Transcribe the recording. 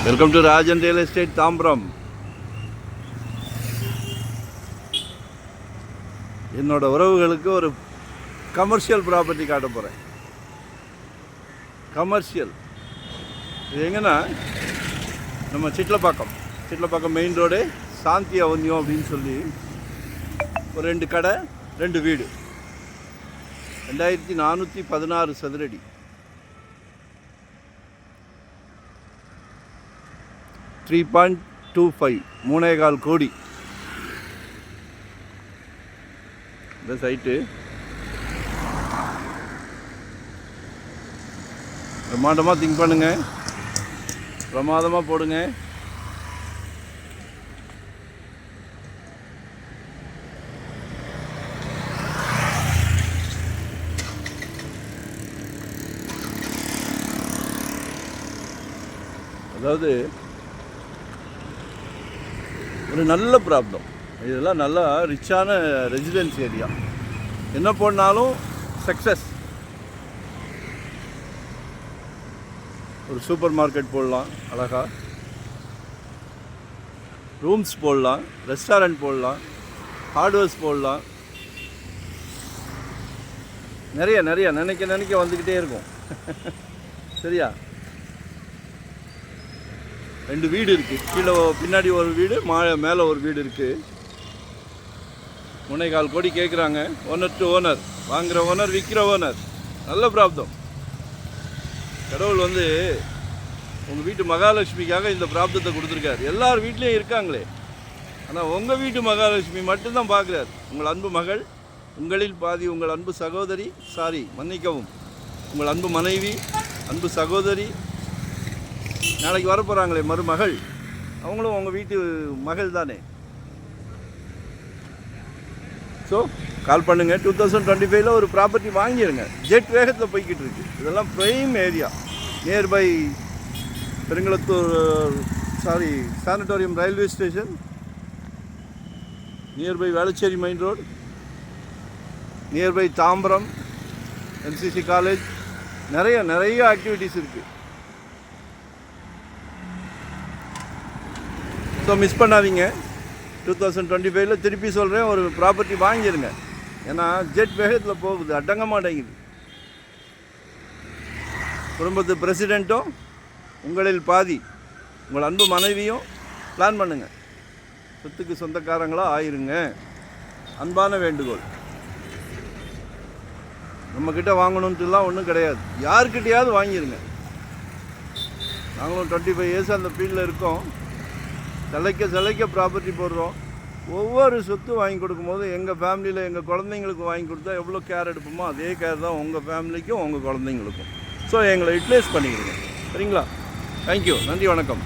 Welcome to Rajan real estate Tambaram. என்னோட உறவுகளுக்கு ஒரு கமர்ஷியல் ப்ராப்பர்ட்டி காட்ட போகிறேன். கமர்ஷியல் இது எங்கன்னா நம்ம சிட்லப்பாக்கம் மெயின் ரோடு சாந்தி அவென்யூ அப்படின்னு சொல்லி ஒரு 2 கடை 2 வீடு 2416 சதுரடி. $3.25 3.25 கோடி இந்த சைட்டு. பிரமாதமாக திங்க் பண்ணுங்க, பிரமாதமாக போடுங்க. அதாவது ஒரு நல்ல ப்ராப்ளம். இதெல்லாம் நல்லா ரிச்சான ரெசிடென்ஸ் ஏரியா. என்ன போடனாலும் சக்ஸஸ். ஒரு சூப்பர் மார்க்கெட் போடலாம், அழகா ரூம்ஸ் போடலாம், ரெஸ்டாரண்ட் போடலாம், ஹார்ட்வேர்ஸ் போடலாம். நிறைய நினைக்க வந்துக்கிட்டே இருக்கும். சரியா? 2 வீடு இருக்குது. கீழே பின்னாடி ஒரு வீடு, மேலே ஒரு வீடு இருக்குது. 3.25 கோடி கேட்குறாங்க. ஓனர் டு ஓனர், வாங்குகிற ஓனர், விற்கிற ஓனர். நல்ல ப்ராப்ளம். கடவுள் உங்கள் வீட்டு மகாலட்சுமிக்காக இந்த பிராப்தத்தை கொடுத்துருக்காரு. எல்லார் வீட்லேயும் இருக்காங்களே, ஆனால் உங்கள் வீட்டு மகாலட்சுமி மட்டும்தான் பார்க்குறாரு. உங்கள் அன்பு மகள், உங்களில் பாதி உங்கள் அன்பு சகோதரி, மன்னிக்கவும், உங்கள் அன்பு மனைவி, அன்பு சகோதரி, நாளைக்கு வரப்போகிறாங்களே மருமகள், அவங்களும் உங்கள் வீட்டு மகள் தானே. ஸோ கால் பண்ணுங்கள். 2025 ஒரு ப்ராப்பர்ட்டி வாங்கிடுங்க. ஜெட் வேகத்தில் போய்கிட்டு இருக்கு. இதெல்லாம் prime area, nearby Perungalathur sanatorium railway station, nearby Velachery main road, nearby Tambaram NCC college. நிறைய ஆக்டிவிட்டீஸ் இருக்குது. ஸோ மிஸ் பண்ணாதீங்க. 2025 திருப்பி சொல்கிறேன், ஒரு ப்ராப்பர்ட்டி வாங்கிடுங்க. ஏன்னா ஜெட் வேகத்தில் போகுது, அடங்க மாட்டேங்குது. குடும்பத்து பிரசிடெண்ட்டும், உங்களில் பாதி உங்கள் அன்பு மனைவியும் பிளான் பண்ணுங்கள். சொத்துக்கு சொந்தக்காரங்களாக ஆயிருங்க. அன்பான வேண்டுகோள். நம்மக்கிட்ட வாங்கணுன்ட்டுலாம் ஒன்றும் கிடையாது. யாருக்கிட்டையாவது வாங்கிடுங்க. நாங்களும் 25 இயர்ஸ் அந்த ஃபீல்டில் இருக்கோம். சிலைக்க ப்ராப்பர்ட்டி போடுறோம். ஒவ்வொரு சொத்து வாங்கி கொடுக்கும்போது எங்கள் ஃபேமிலியில் எங்கள் குழந்தைங்களுக்கு வாங்கி கொடுத்தா எவ்வளோ கேர் எடுப்போமோ அதே கேர் தான் உங்கள் ஃபேமிலிக்கும் உங்கள் குழந்தைங்களுக்கும். ஸோ எங்களை யூட்டிலைஸ் பண்ணிக்கிறீங்க. சரிங்களா? தேங்க்யூ. நன்றி, வணக்கம்.